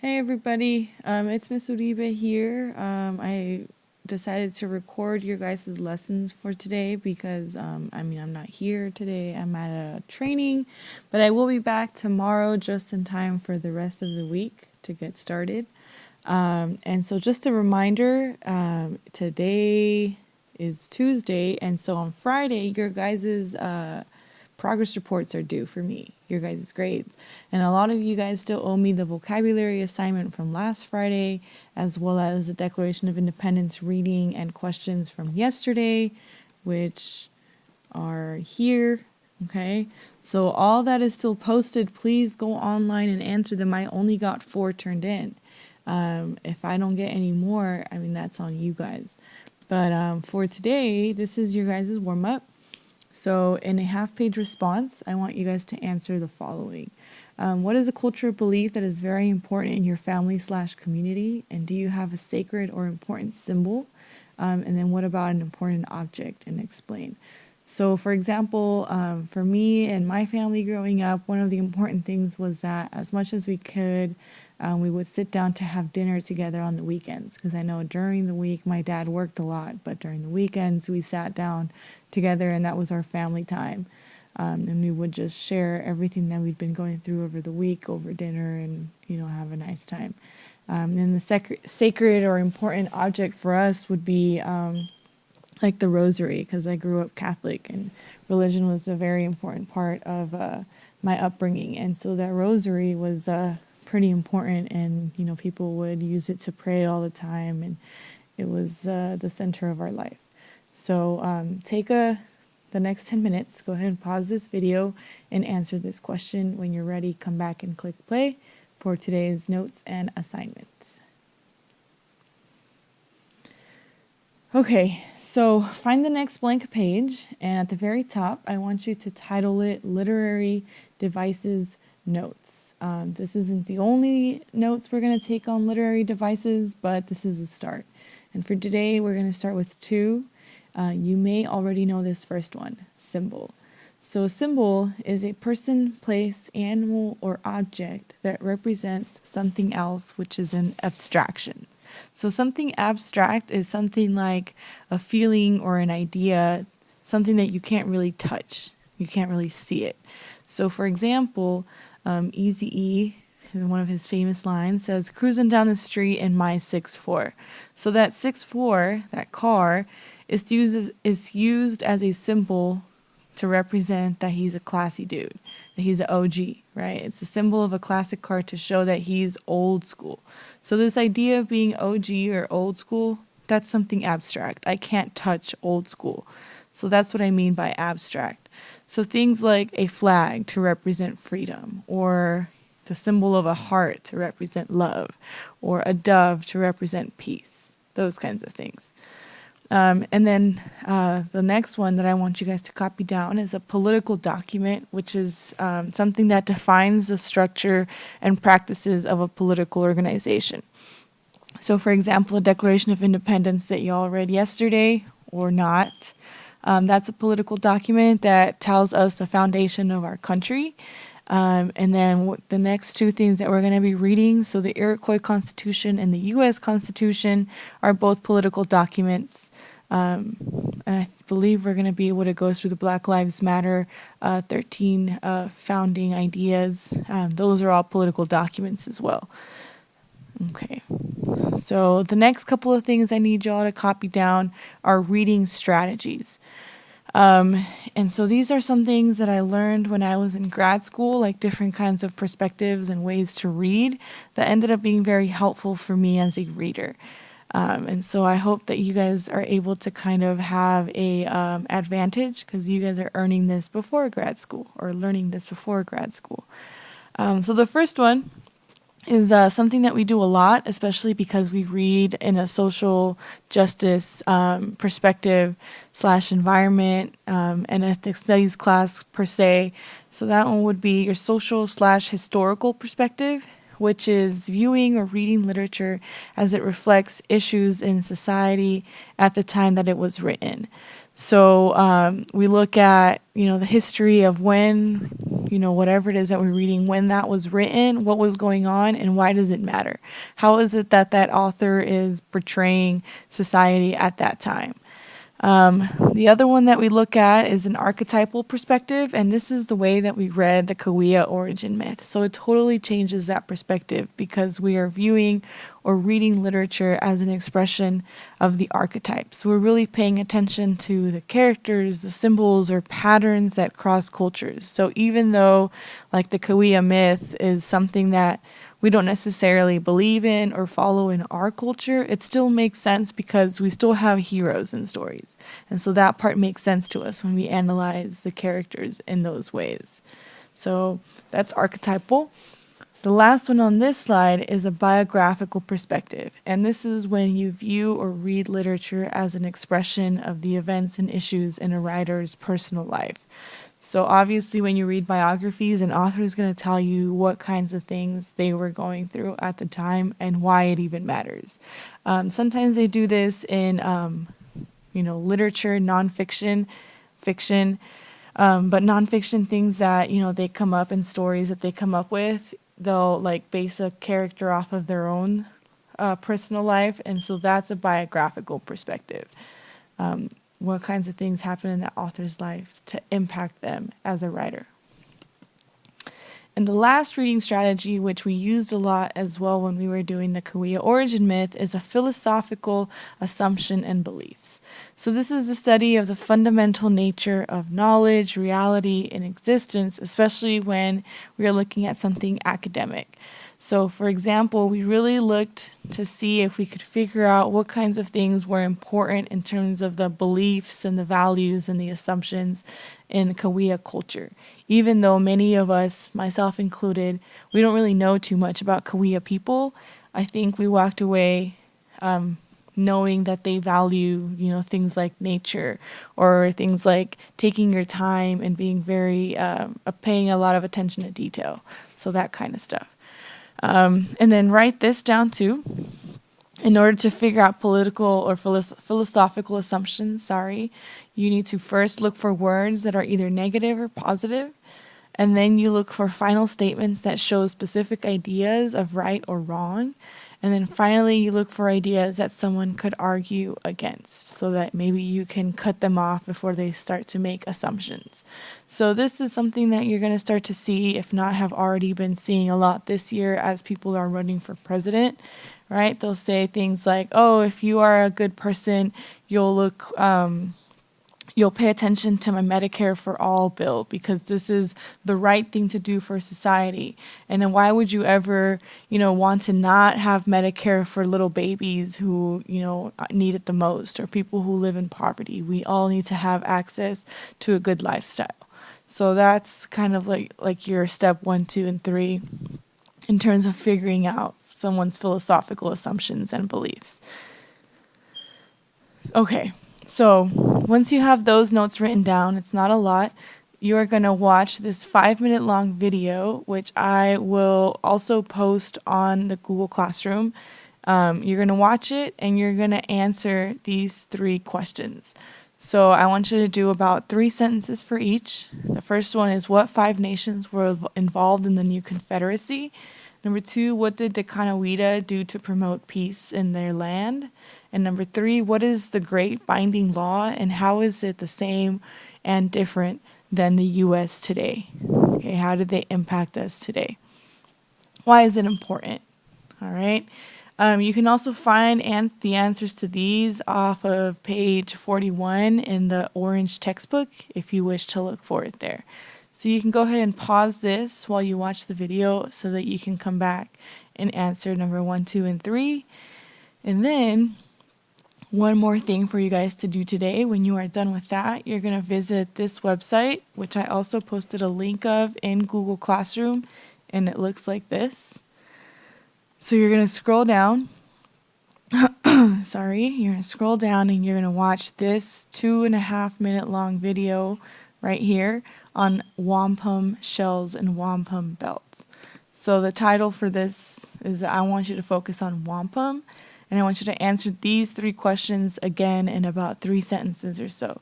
Hey everybody, it's Miss Uribe here. I decided to record your guys' lessons for today because, I'm not here today. I'm at a training, but I will be back tomorrow just in time for the rest of the week to get started. And so just a reminder, today is Tuesday, and so on Friday, your guys' progress reports are due for me, your guys' grades. And a lot of you guys still owe me the vocabulary assignment from last Friday, as well as the Declaration of Independence reading and questions from yesterday, which are here. Okay, so all that is still posted. Please go online and answer them. I only got 4 turned in. If I don't get any more, that's on you guys. But for today, this is your guys' warm up. So in a half-page response, I want you guys to answer the following. What is a cultural belief that is very important in your family/community? And do you have a sacred or important symbol? And then what about an important object? And explain. So for example, for me and my family growing up, one of the important things was that as much as we could, we would sit down to have dinner together on the weekends. Because I know during the week my dad worked a lot, but during the weekends we sat down together and that was our family time. And we would just share everything that we'd been going through over the week over dinner and, have a nice time. And the sacred or important object for us would be like the rosary, because I grew up Catholic and religion was a very important part of my upbringing. And so that rosary was pretty important, and people would use it to pray all the time, and it was the center of our life. So take the next 10 minutes, go ahead and pause this video and answer this question. When you're ready, come back and click play for today's notes and assignments. Okay, so find the next blank page, and at the very top, I want you to title it Literary Devices Notes. This isn't the only notes we're going to take on literary devices, but this is a start. And for today, we're going to start with 2. You may already know this first one, symbol. So a symbol is a person, place, animal, or object that represents something else, which is an abstraction. So something abstract is something like a feeling or an idea, something that you can't really touch. You can't really see it. So for example, Eazy-E, in one of his famous lines, says, "Cruising down the street in my 6'4". So that 6'4", that car, is used as a symbol to represent that he's a classy dude, that he's an OG, right? It's a symbol of a classic car to show that he's old school. So this idea of being OG or old school, that's something abstract. I can't touch old school. So that's what I mean by abstract. So things like a flag to represent freedom, or the symbol of a heart to represent love, or a dove to represent peace, those kinds of things. And then the next one that I want you guys to copy down is a political document, which is something that defines the structure and practices of a political organization. So for example, the Declaration of Independence that you all read yesterday, or not, that's a political document that tells us the foundation of our country. And then the next 2 things that we're going to be reading, so the Iroquois Constitution and the U.S. Constitution, are both political documents. And I believe we're going to be able to go through the Black Lives Matter 13 founding ideas. Those are all political documents as well. Okay, so the next couple of things I need y'all to copy down are reading strategies. And so these are some things that I learned when I was in grad school, like different kinds of perspectives and ways to read, that ended up being very helpful for me as a reader. And so I hope that you guys are able to kind of have a advantage, because you guys are earning this before grad school, or learning this before grad school. So the first one is something that we do a lot, especially because we read in a social justice perspective / environment and ethnic studies class per se. So that one would be your social / historical perspective, which is viewing or reading literature as it reflects issues in society at the time that it was written. So we look at, the history of when whatever it is that we're reading, when that was written, what was going on, and why does it matter? How is it that that author is portraying society at that time? The other one that we look at is an archetypal perspective, and this is the way that we read the Kaweah origin myth. So it totally changes that perspective because we are viewing or reading literature as an expression of the archetypes. So we're really paying attention to the characters, the symbols, or patterns that cross cultures. So even though, like, the Kaweah myth is something that we don't necessarily believe in or follow in our culture, it still makes sense because we still have heroes in stories. And so that part makes sense to us when we analyze the characters in those ways. So that's archetypal. The last one on this slide is a biographical perspective, and this is when you view or read literature as an expression of the events and issues in a writer's personal life. So obviously when you read biographies, an author is going to tell you what kinds of things they were going through at the time and why it even matters. Sometimes they do this in, literature, nonfiction, fiction, but nonfiction things that, they come up in stories that they come up with, they'll like base a character off of their own personal life. And so that's a biographical perspective. What kinds of things happen in the author's life to impact them as a writer. And the last reading strategy, which we used a lot as well when we were doing the Kaweah origin myth, is a philosophical assumption and beliefs. So this is the study of the fundamental nature of knowledge, reality, and existence, especially when we are looking at something academic. So for example, we really looked to see if we could figure out what kinds of things were important in terms of the beliefs and the values and the assumptions in Kaweah culture. Even though many of us, myself included, we don't really know too much about Kaweah people, I think we walked away knowing that they value, things like nature or things like taking your time and being very, paying a lot of attention to detail. So that kind of stuff. And then write this down too. In order to figure out political or philosophical assumptions, you need to first look for words that are either negative or positive, and then you look for final statements that show specific ideas of right or wrong, and then finally you look for ideas that someone could argue against so that maybe you can cut them off before they start to make assumptions. So this is something that you're going to start to see, if not have already been seeing a lot this year as people are running for president, right? They'll say things like, oh, if you are a good person, you'll pay attention to my Medicare for All bill because this is the right thing to do for society. And then why would you ever, want to not have Medicare for little babies who, need it the most, or people who live in poverty? We all need to have access to a good lifestyle. So that's kind of like your step 1, 2, and 3 in terms of figuring out someone's philosophical assumptions and beliefs. Okay, so once you have those notes written down, it's not a lot, you are going to watch this 5-minute long video, which I will also post on the Google Classroom. You're going to watch it and you're going to answer these 3 questions. So I want you to do about 3 sentences for each. The first one is, what 5 nations were involved in the new Confederacy? Number 2, what did the Kanawita do to promote peace in their land? And number 3, what is the Great Binding Law and how is it the same and different than the U.S. today? Okay, how did they impact us today? Why is it important? All right. You can also find the answers to these off of page 41 in the orange textbook if you wish to look for it there. So you can go ahead and pause this while you watch the video so that you can come back and answer number 1, 2, and 3. And then one more thing for you guys to do today. When you are done with that, you're going to visit this website, which I also posted a link of in Google Classroom, and it looks like this. So you're going to scroll down. You're going to scroll down and you're going to watch this 2.5-minute long video right here on wampum shells and wampum belts. So the title for this is that I want you to focus on wampum, and I want you to answer these 3 questions again in about 3 sentences or so.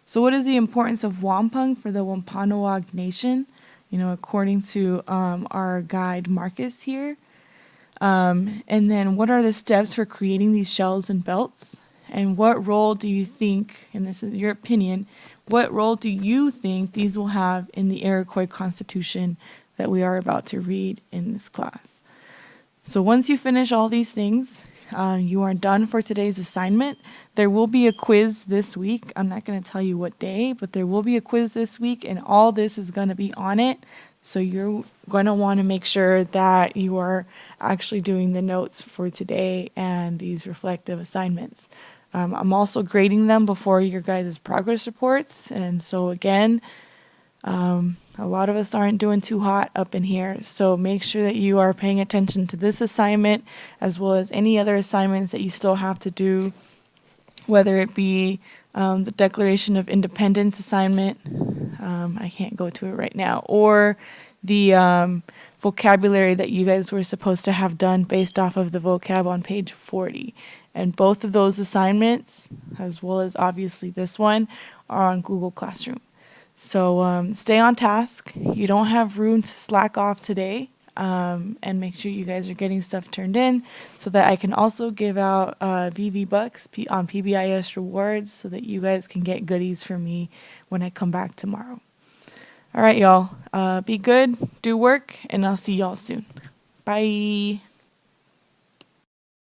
So what is the importance of wampum for the Wampanoag Nation? according to our guide Marcus here. And then what are the steps for creating these shells and belts? And what role do you think, and this is your opinion, what role do you think these will have in the Iroquois Constitution that we are about to read in this class? So once you finish all these things, you are done for today's assignment. There will be a quiz this week. I'm not going to tell you what day, but there will be a quiz this week, and all this is going to be on it. So you're going to want to make sure that you are actually doing the notes for today and these reflective assignments. I'm also grading them before your guys' progress reports. And so again, a lot of us aren't doing too hot up in here, so make sure that you are paying attention to this assignment as well as any other assignments that you still have to do, whether it be the Declaration of Independence assignment, I can't go to it right now, or the vocabulary that you guys were supposed to have done based off of the vocab on page 40. And both of those assignments, as well as obviously this one, are on Google Classroom. So stay on task. You don't have room to slack off today. And make sure you guys are getting stuff turned in so that I can also give out VV Bucks on PBIS rewards so that you guys can get goodies from me when I come back tomorrow. All right, y'all. Be good, do work, and I'll see y'all soon. Bye.